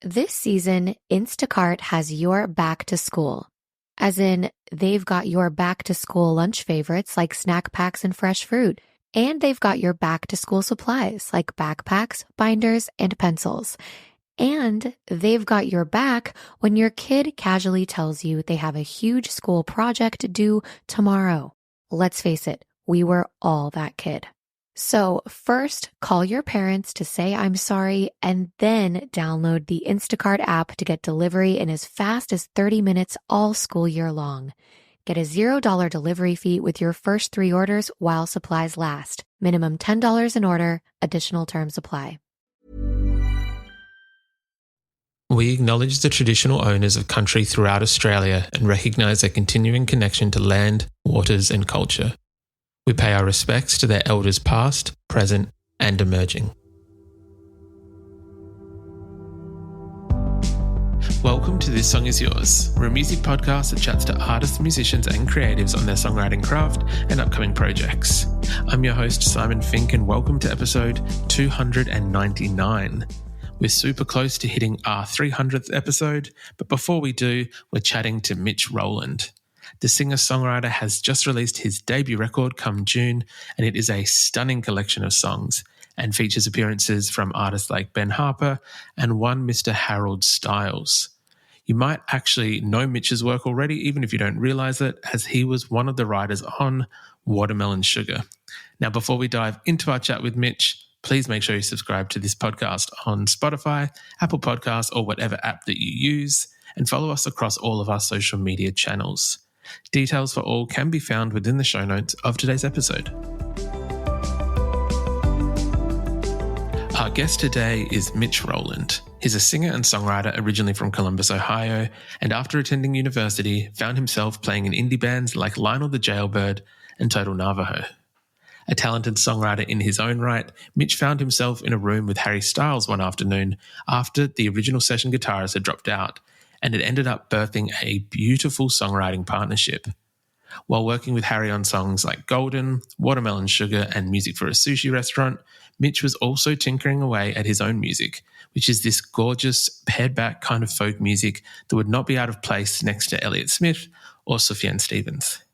This season, Instacart has your back to school. As in, they've got your back to school lunch favorites like snack packs and fresh fruit. And they've got your back to school supplies like backpacks, binders, and pencils. And they've got your back when your kid casually tells you they have a huge school project due tomorrow. Let's face it, we were all that kid. So first, call your parents to say I'm sorry, and then download the Instacart app to get delivery in as fast as 30 minutes all school year long. Get a $0 delivery fee with your first 3 orders while supplies last. Minimum $10 an order. Additional terms apply. We acknowledge the traditional owners of country throughout Australia and recognise their continuing connection to land, waters and culture. We pay our respects to their elders past, present and emerging. Welcome to This Song Is Yours. We're a music podcast that chats to artists, musicians and creatives on their songwriting craft and upcoming projects. I'm your host, Simon Fink, and welcome to episode 299. We're super close to hitting our 300th episode, but before we do, we're chatting to Mitch Rowland. The singer-songwriter has just released his debut record come June, and it is a stunning collection of songs and features appearances from artists like Ben Harper and one Mr. Harold Styles. You might actually know Mitch's work already, even if you don't realise it, as he was one of the writers on Watermelon Sugar. Now, before we dive into our chat with Mitch, please make sure you subscribe to this podcast on Spotify, Apple Podcasts, or whatever app that you use, and follow us across all of our social media channels. Details for all can be found within the show notes of today's episode. Our guest today is Mitch Rowland. He's a singer and songwriter originally from Columbus, Ohio, and after attending university, found himself playing in indie bands like Lionel the Jailbird and Total Navajo. A talented songwriter in his own right, Mitch found himself in a room with Harry Styles one afternoon after the original session guitarist had dropped out, and it ended up birthing a beautiful songwriting partnership. While working with Harry on songs like Golden, Watermelon Sugar, and Music for a Sushi Restaurant, Mitch was also tinkering away at his own music, which is this gorgeous, pared-back kind of folk music that would not be out of place next to Elliott Smith or Sufjan Stevens.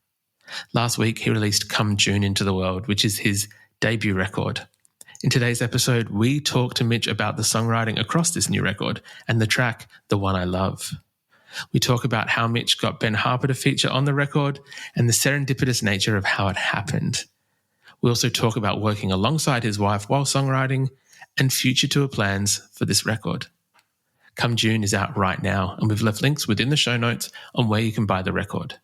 Last week, he released Come June into the world, which is his debut record. In today's episode, we talk to Mitch about the songwriting across this new record and the track, The One I Love. We talk about how Mitch got Ben Harper to feature on the record and the serendipitous nature of how it happened. We also talk about working alongside his wife while songwriting and future tour plans for this record. Come June is out right now, and we've left links within the show notes on where you can buy the record.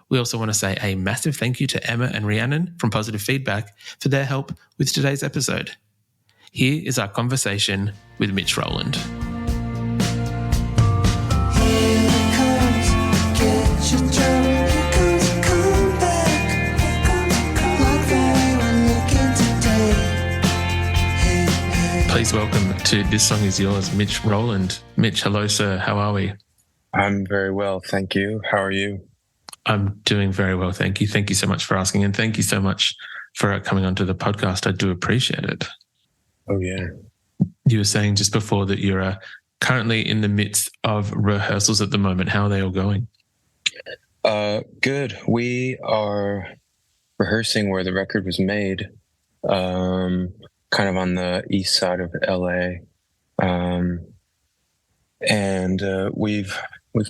We also want to say a massive thank you to Emma and Rhiannon from Positive Feedback for their help with today's episode. Here is our conversation with Mitch Rowland. Please welcome to This Song Is Yours, Mitch Rowland. Mitch, hello, sir. How are we? I'm very well, thank you. How are you? I'm doing very well, thank you. Thank you so much for asking, and thank you so much for coming onto the podcast. I do appreciate it. Oh, yeah. You were saying just before that you're currently in the midst of rehearsals at the moment. How are they all going? Good. We are rehearsing where the record was made, kind of on the east side of LA. And we've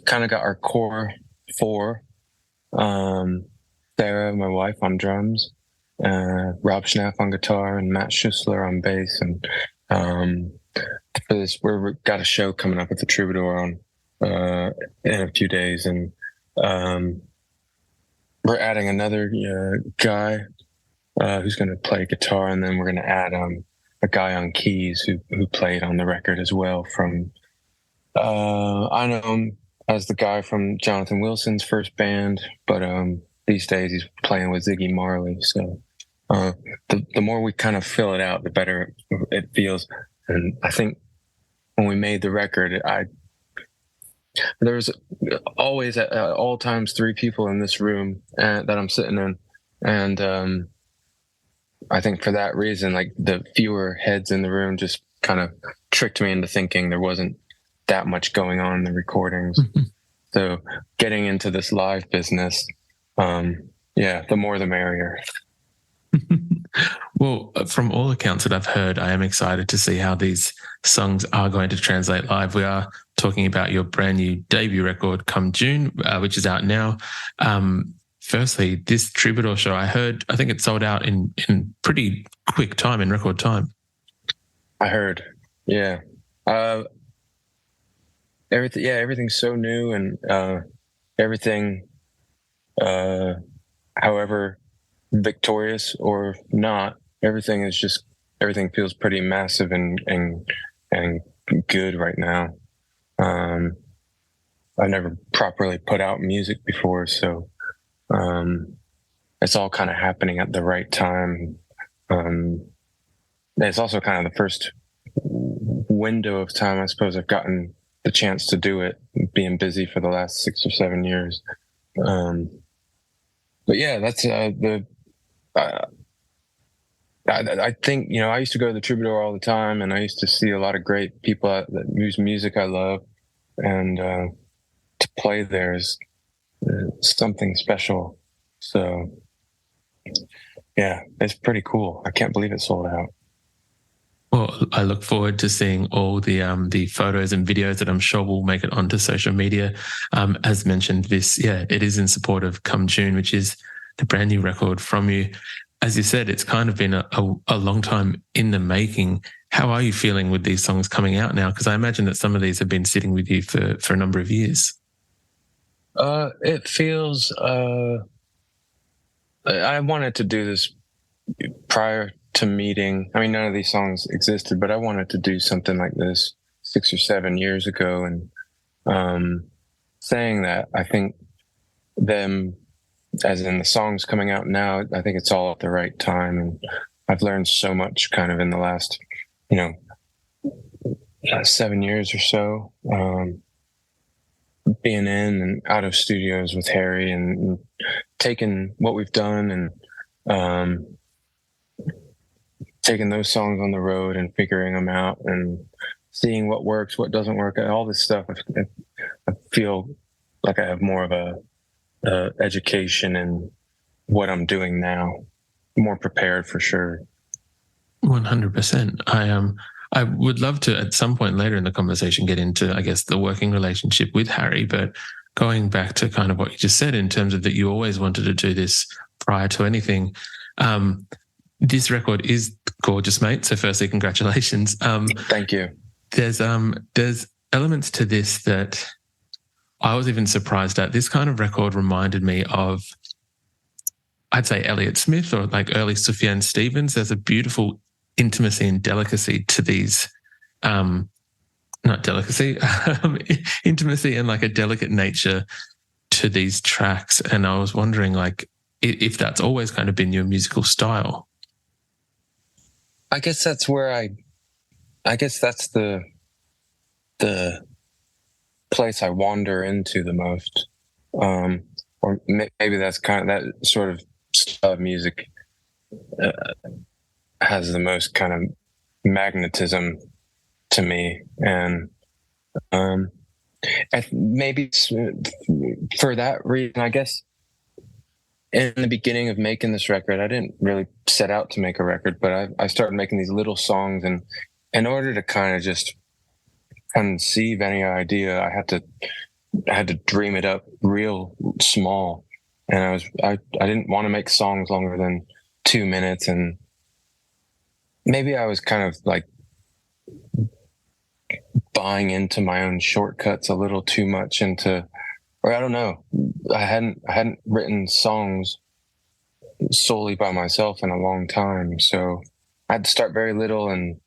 kind of got our core four. Sarah, my wife, on drums, Rob Schnapp on guitar, and Matt Schussler on bass. And for this, we've got a show coming up at the Troubadour on in a few days, and we're adding another guy who's going to play guitar, and then we're going to add a guy on keys who played on the record as well. From I know him as the guy from Jonathan Wilson's first band, but these days he's playing with Ziggy Marley. So the more we kind of fill it out, the better it feels. And I think when we made the record, there was always at all times 3 people in this room that I'm sitting in, and I think for that reason, like the fewer heads in the room just kind of tricked me into thinking there wasn't that much going on in the recordings. So getting into this live business, the more the merrier. Well, from all accounts that I've heard, I am excited to see how these songs are going to translate live. We are talking about your brand new debut record, Come June, which is out now. Firstly, this Troubadour show, I think it sold out in pretty quick time, in record time. I heard, yeah. Everything's so new, and everything, however victorious or not, everything feels pretty massive and good right now. I've never properly put out music before, so it's all kind of happening at the right time. It's also kind of the first window of time, I suppose, I've gotten the chance to do it, being busy for the last 6 or 7 years. But yeah, that's I think, I used to go to the Troubadour all the time, and I used to see a lot of great people that use music I love, and to play there is something special. So yeah, it's pretty cool. I can't believe it sold out. Well, I look forward to seeing all the photos and videos that I'm sure will make it onto social media. As mentioned, it is in support of Come June, which is the brand new record from you. As you said, it's kind of been a long time in the making. How are you feeling with these songs coming out now? Because I imagine that some of these have been sitting with you for a number of years. It feels... I wanted to do this prior to meeting. I mean, none of these songs existed, but I wanted to do something like this 6 or 7 years ago. And saying that, I think them, as in the songs coming out now, I think it's all at the right time. And I've learned so much kind of in the last, 7 years or so, being in and out of studios with Harry and taking what we've done and taking those songs on the road and figuring them out and seeing what works, what doesn't work, all this stuff. I feel like I have more of a education in what I'm doing now, more prepared for sure. 100%. I would love to, at some point later in the conversation, get into, I guess, the working relationship with Harry, but going back to kind of what you just said in terms of that you always wanted to do this prior to anything. This record is gorgeous, mate. So firstly, congratulations. Thank you. There's elements to this that I was even surprised at. This kind of record reminded me of, I'd say, Elliott Smith or like early Sufjan Stevens. There's a beautiful intimacy and delicacy to these, not delicacy, intimacy and like a delicate nature to these tracks. And I was wondering, like, if that's always kind of been your musical style. I guess that's where I guess that's the place I wander into the most. Or maybe that's kind of that sort of style of music has the most kind of magnetism to me. And maybe for that reason, I guess in the beginning of making this record, I didn't really set out to make a record, but I started making these little songs, and in order to kind of just conceive any idea, I had to dream it up real small. And I didn't want to make songs longer than 2 minutes, and maybe I was kind of like buying into my own shortcuts a little too much or I don't know. I hadn't written songs solely by myself in a long time, so I had to start very little, and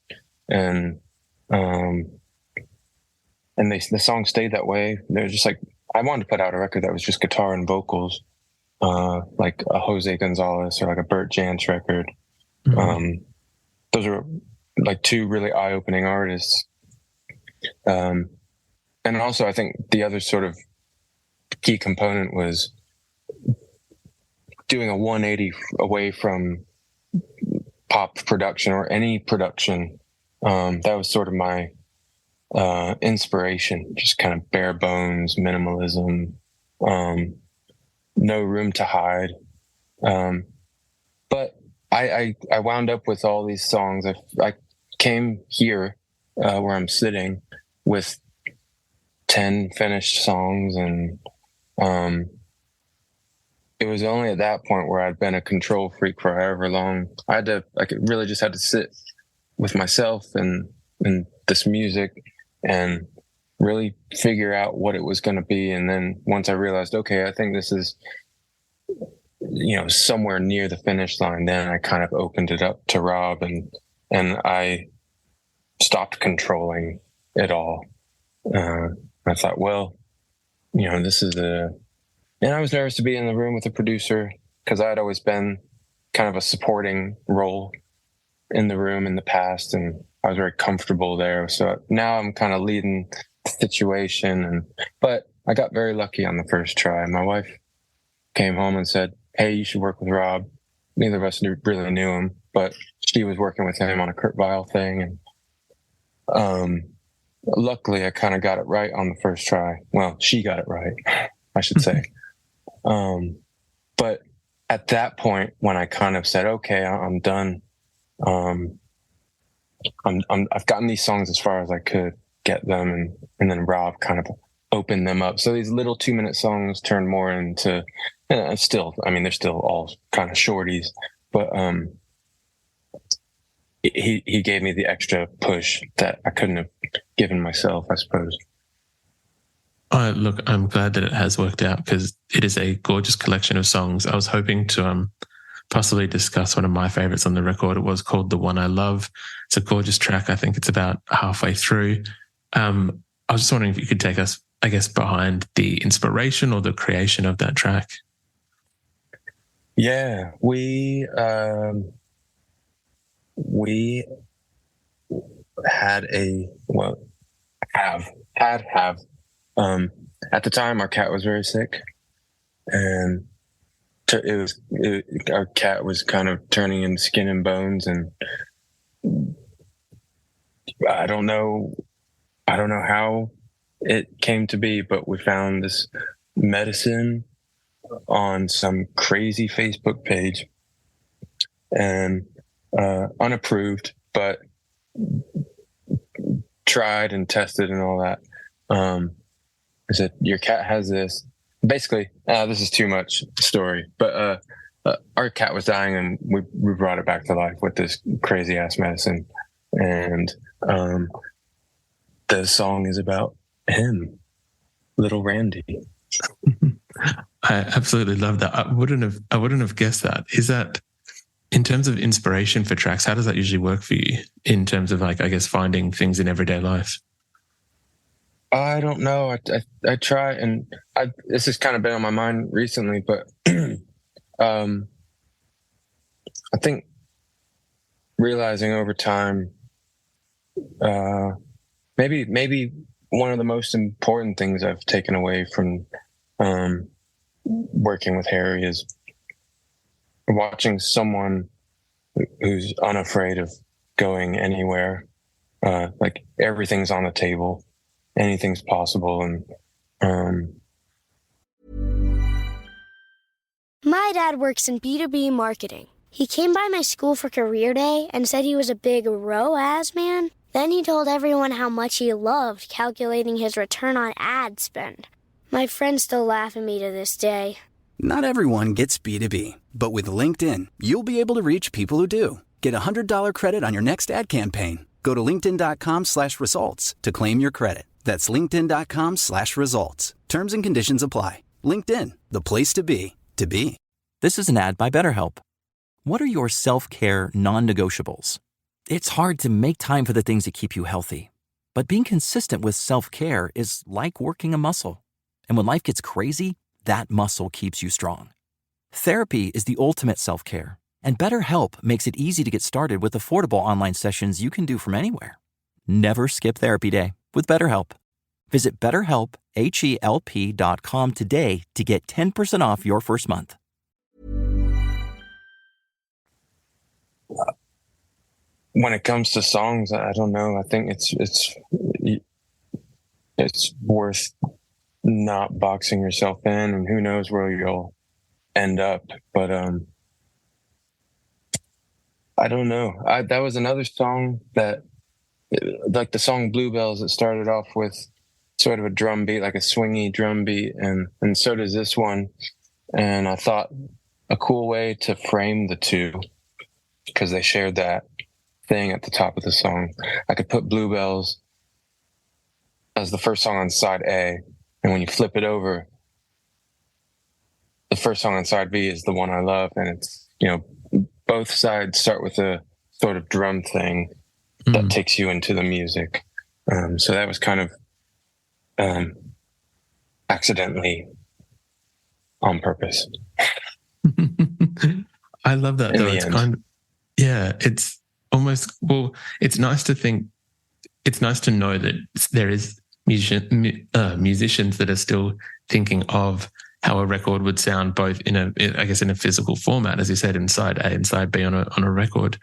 the song stayed that way. They're just like, I wanted to put out a record that was just guitar and vocals, like a Jose Gonzalez or like a Bert Jansch record. Mm-hmm. Those are like two really eye-opening artists. And also I think the other sort of key component was doing a 180 away from pop production or any production. That was sort of my inspiration, just kind of bare bones minimalism, no room to hide. But I wound up with all these songs. I came here where I'm sitting with 10 finished songs, and it was only at that point where I'd been a control freak for however long. I really just had to sit with myself and this music and really figure out what it was going to be. And then once I realized, okay, I think this is, somewhere near the finish line, then I kind of opened it up to Rob, and I stopped controlling it all. I thought, well, this is and I was nervous to be in the room with a producer because I had always been kind of a supporting role in the room in the past, and I was very comfortable there. So now I'm kind of leading the situation, but I got very lucky on the first try. My wife came home and said, "Hey, you should work with Rob." Neither of us really knew him, but she was working with him on a Kurt Vile thing, and luckily I kind of got it right on the first try. Well, she got it right, I should say. But at that point, when I kind of said, "Okay, I'm done," I've gotten these songs as far as I could get them, and then Rob kind of opened them up. So these little 2-minute songs turned more into, they're still all kind of shorties, but he gave me the extra push that I couldn't have given myself, I suppose. Look, I'm glad that it has worked out because it is a gorgeous collection of songs. I was hoping to possibly discuss one of my favorites on the record. It was called The One I Love. It's a gorgeous track. I think it's about halfway through. I was just wondering if you could take us, I guess, behind the inspiration or the creation of that track. Yeah, we had at the time our cat was very sick, and our cat was kind of turning into skin and bones, and I don't know how it came to be, but we found this medicine on some crazy Facebook page, and unapproved, but tried and tested and all that. I said, "Your cat has this." Basically, this is too much story, but our cat was dying, and we brought it back to life with this crazy ass medicine. And the song is about him, little Randy. I absolutely love that. I wouldn't have guessed that. Is that, in terms of inspiration for tracks, how does that usually work for you in terms of, like, I guess, finding things in everyday life? I don't know. I try, and this has kind of been on my mind recently, but I think realizing over time, maybe one of the most important things I've taken away from working with Harry is watching someone who's unafraid of going anywhere. Like, everything's on the table. Anything's possible. And my dad works in B2B marketing. He came by my school for career day and said he was a big ROAS man. Then he told everyone how much he loved calculating his return on ad spend. My friends still laugh at me to this day. Not everyone gets B2B, but with LinkedIn, you'll be able to reach people who do. Get a $100 credit on your next ad campaign. Go to linkedin.com/results to claim your credit. That's linkedin.com/results. Terms and conditions apply. LinkedIn, the place to be, to be. This is an ad by BetterHelp. What are your self-care non-negotiables? It's hard to make time for the things that keep you healthy. But being consistent with self-care is like working a muscle. And when life gets crazy, that muscle keeps you strong. Therapy is the ultimate self-care. And BetterHelp makes it easy to get started with affordable online sessions you can do from anywhere. Never skip therapy day with BetterHelp. Visit BetterHelp.com today to get 10% off your first month. When it comes to songs, I don't know. I think it's worth not boxing yourself in, and who knows where you'll end up. But I don't know. That was another song that, like the song Bluebells, it started off with sort of a drum beat, like a swingy drum beat, and so does this one. And I thought a cool way to frame the two, because they shared that thing at the top of the song, I could put Bluebells as the first song on side A, and when you flip it over, the first song on side B is the one I love, and it's, you know, both sides start with a sort of drum thing that takes you into the music. So that was kind of accidentally on purpose. I love that, though. It's kind of, yeah, it's almost, well, it's nice to think, it's nice to know that there is musicians that are still thinking of how a record would sound, both in a, I guess, in a physical format, as you said, in side A and side B on a record.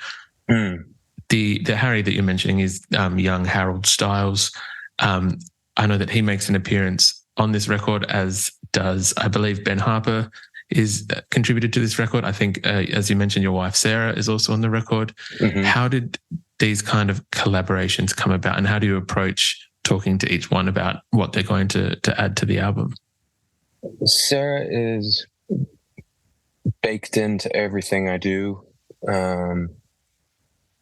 The Harry that you're mentioning is young Harold Styles. I know that he makes an appearance on this record, as does, I believe, Ben Harper is contributed to this record. I think, as you mentioned, your wife Sarah is also on the record. How did these kind of collaborations come about, and how do you approach talking to each one about what they're going to add to the album? Sarah is baked into everything I do.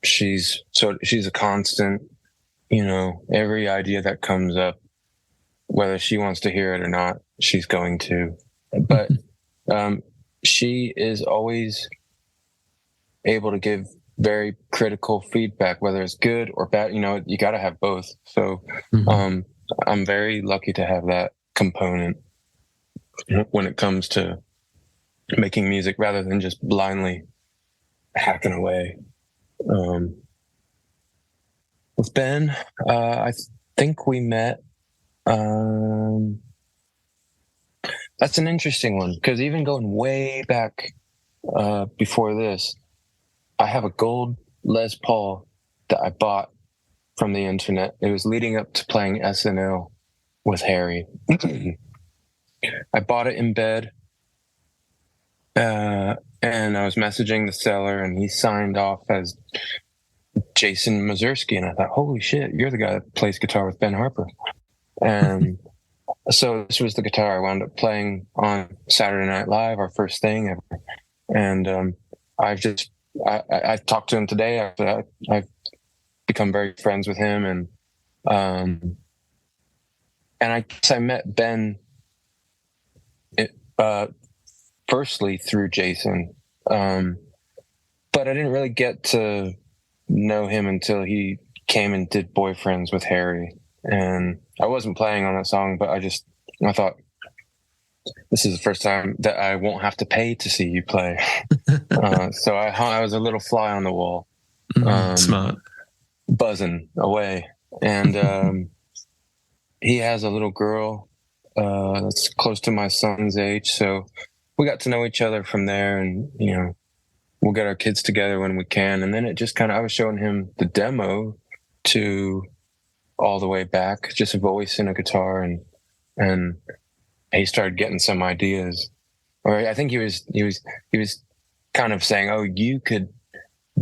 She's a constant, you know, every idea that comes up, whether she wants to hear it or not, she's going to. But she is always able to give very critical feedback, whether it's good or bad. You know, you got to have both. So I'm very lucky to have that component when it comes to making music, rather than just blindly hacking away. With Ben, I think we met. That's an interesting one, because even going way back before this, I have a gold Les Paul that I bought from the internet. It was leading up to playing SNL with Harry. I bought it in bed, and I was messaging the seller, and he signed off as Jason Mazursky, and I thought, holy shit, you're the guy that plays guitar with Ben Harper. And so this was the guitar I wound up playing on Saturday Night Live, our first thing ever. And I talked to him today. I've become very friends with him, and I guess I met Ben firstly through Jason, but I didn't really get to know him until he came and did Boyfriends with Harry. And I wasn't playing on that song, but I thought, this is the first time that I won't have to pay to see you play. So I was a little fly on the wall, smart, buzzing away. And he has a little girl that's close to my son's age, so we got to know each other from there. And, you know, we'll get our kids together when we can. And then it just kind of, I was showing him the demo to All the Way Back, just a voice and a guitar, and he started getting some ideas. Or I think he was kind of saying, oh, you could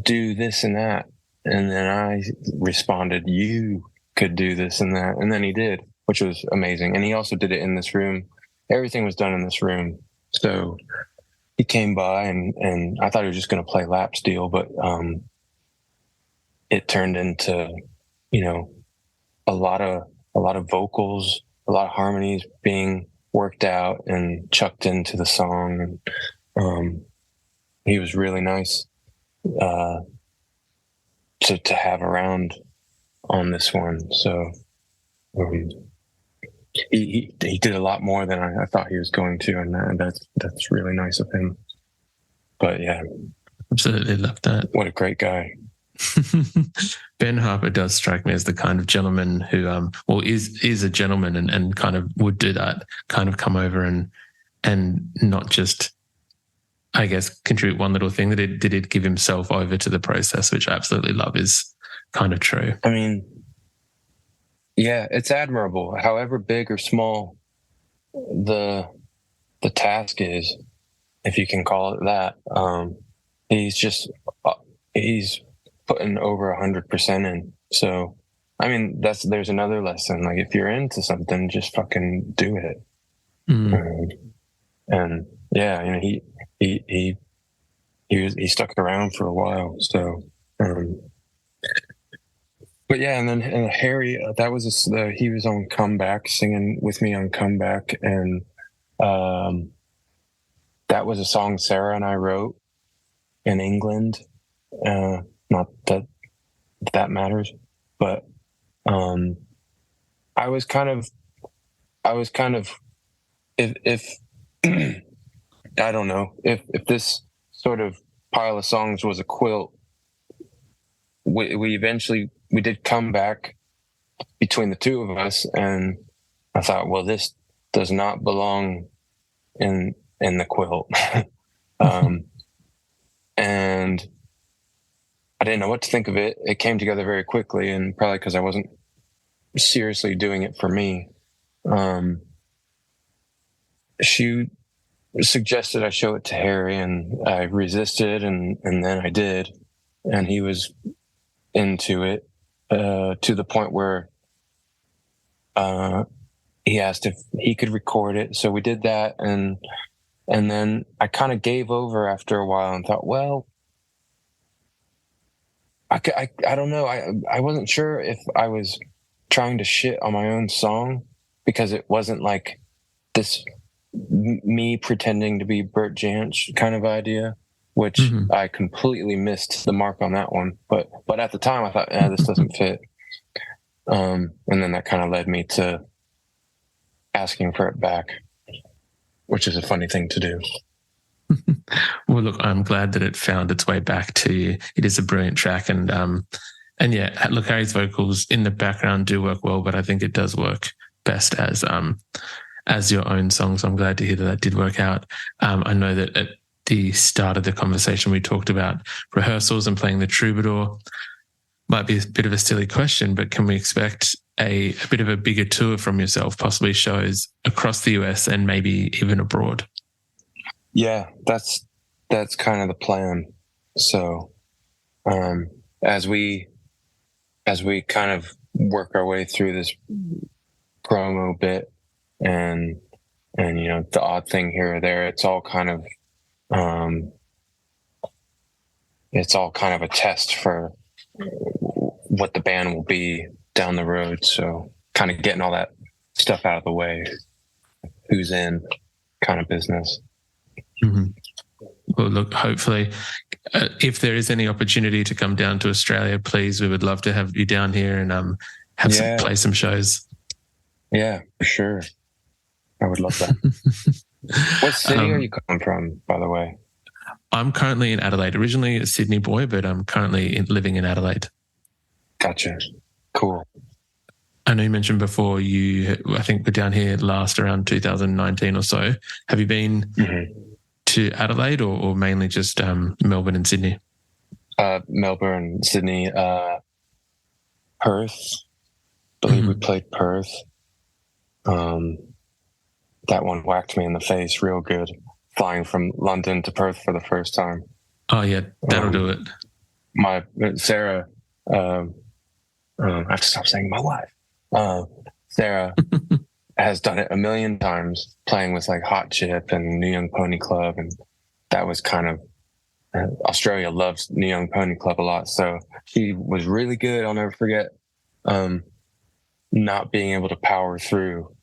do this and that. And then I responded, you could do this and that. And then he did, which was amazing. And he also did it in this room. Everything was done in this room. So he came by, and I thought he was just going to play lap steel, but it turned into, you know, a lot of vocals, a lot of harmonies being worked out and chucked into the song. And he was really nice to have around on this one. So he did a lot more than I thought he was going to, and that's really nice of him. But yeah, absolutely love that. What a great guy. Ben Harper does strike me as the kind of gentleman who, is a gentleman and kind of would do that, kind of come over and not just, I guess, contribute one little thing, that it give himself over to the process, which I absolutely love is kind of true. I mean, Yeah, it's admirable. However big or small the task is, if you can call it that. He's just he's putting over 100% in. So, I mean, there's another lesson. Like, if you're into something, just fucking do it. And yeah, you know, he stuck around for a while. So, but yeah, and Harry, that was he was on Comeback, singing with me on Comeback, and that was a song Sarah and I wrote in England. Not that matters, but I was kind of if I don't know if this sort of pile of songs was a quilt, we eventually did Comeback between the two of us, and I thought, well, this does not belong in the quilt. And I didn't know what to think of it. It came together very quickly, and probably because I wasn't seriously doing it for me. She suggested I show it to Harry, and I resisted, and then I did, and he was into it to the point where he asked if he could record it. So we did that, and then I kind of gave over after a while and thought, well, I don't know. I wasn't sure if I was trying to shit on my own song, because it wasn't like this me pretending to be Bert Jansch kind of idea, which I completely missed the mark on that one. But at the time I thought, this doesn't fit. And then that kind of led me to asking for it back, which is a funny thing to do. Well, look, I'm glad that it found its way back to you. It is a brilliant track, and yeah, look, Harry's vocals in the background do work well, but I think it does work best as your own song. So I'm glad to hear that did work out. I know that at the start of the conversation we talked about rehearsals and playing the troubadour. Might be a bit of a silly question, but can we expect a bit of a bigger tour from yourself, possibly shows across the US and maybe even abroad? Yeah, that's kind of the plan. So as we kind of work our way through this promo bit, and you know, the odd thing here or there, it's all kind of a test for what the band will be down the road. So kind of getting all that stuff out of the way, who's in kind of business. Well, look, hopefully if there is any opportunity to come down to Australia, please, we would love to have you down here and play some shows. Yeah, for sure. I would love that. What city are you coming from, by the way? I'm currently in Adelaide. Originally a Sydney boy, but I'm currently living in Adelaide. Gotcha. Cool. I know you mentioned before I think were down here last around 2019 or so. Have you been to Adelaide or mainly just Melbourne and Sydney? Melbourne, Sydney, Perth. I believe we played Perth. That one whacked me in the face real good, flying from London to Perth for the first time. Oh yeah, that'll do it. My Sarah, I have to stop saying my wife. Sarah has done it a million times, playing with like Hot Chip and New Young Pony Club, and that was kind of Australia loves New Young Pony Club a lot, so she was really good. I'll never forget not being able to power through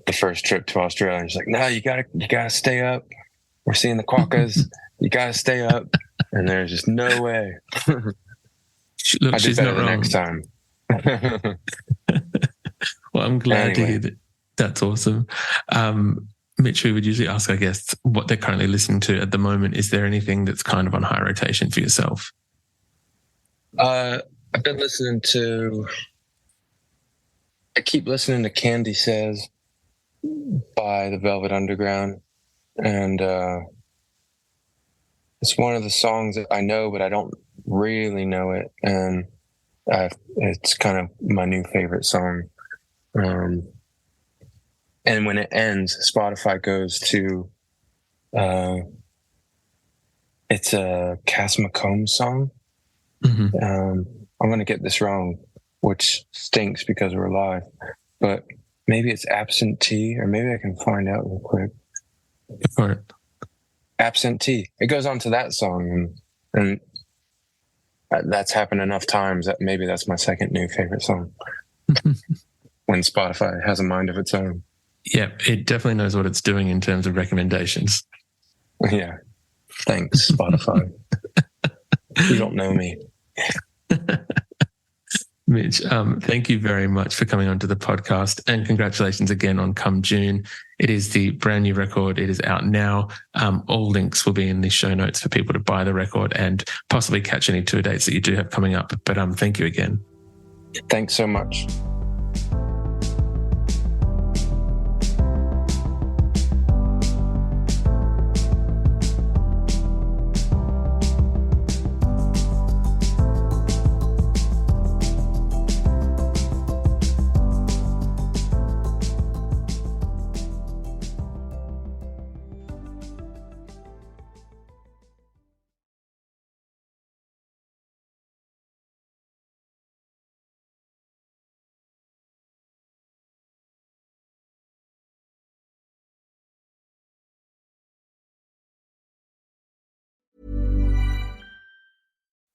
the first trip to Australia. And she's like, "No, you gotta stay up. We're seeing the quokkas. You gotta stay up." And there's just no way. Look, she's not wrong. Next time. Well, I'm glad to hear that. That's awesome. Mitch, we would usually ask our guests what they're currently listening to at the moment. Is there anything that's kind of on high rotation for yourself? I've been listening to... I keep listening to Candy Says by the Velvet Underground. And it's one of the songs that I know, but I don't really know it. And It's kind of my new favorite song. And when it ends, Spotify goes to, it's a Cass McComb song. I'm going to get this wrong, which stinks because we're live, but maybe it's Absentee, or maybe I can find out real quick. All right. Absentee. It goes on to that song, and that's happened enough times that maybe that's my second new favorite song. When Spotify has a mind of its own. Yeah, it definitely knows what it's doing in terms of recommendations. Yeah. Thanks, Spotify. You don't know me. Mitch, thank you very much for coming onto the podcast, and congratulations again on Come June. It is the brand new record. It is out now. All links will be in the show notes for people to buy the record and possibly catch any tour dates that you do have coming up. But thank you again. Thanks so much.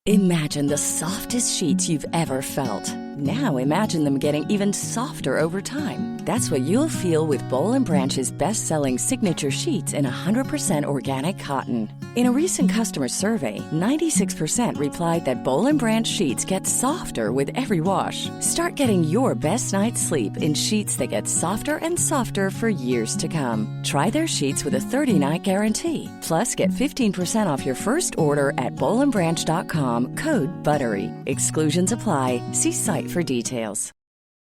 Imagine the softest sheets you've ever felt. Now imagine them getting even softer over time. That's what you'll feel with Boll & Branch's best-selling signature sheets in 100% organic cotton. In a recent customer survey, 96% replied that Boll & Branch sheets get softer with every wash. Start getting your best night's sleep in sheets that get softer and softer for years to come. Try their sheets with a 30-night guarantee. Plus, get 15% off your first order at bollandbranch.com, code BUTTERY. Exclusions apply. See site for details.